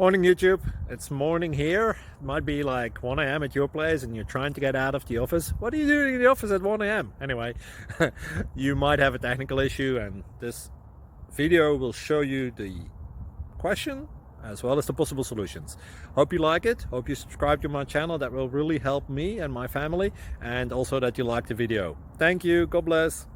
Morning YouTube, it's morning here. It might be like 1 a.m. at your place and you're trying to get out of the office. What are you doing in the office at 1 a.m.? Anyway, you might have a technical issue and this video will show you the question as well as the possible solutions. Hope you like it, hope you subscribe to my channel. That will really help me and my family, and also that you like the video. Thank you, God bless.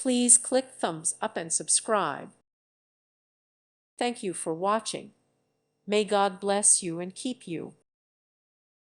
Please click thumbs up and subscribe. Thank you for watching. May God bless you and keep you.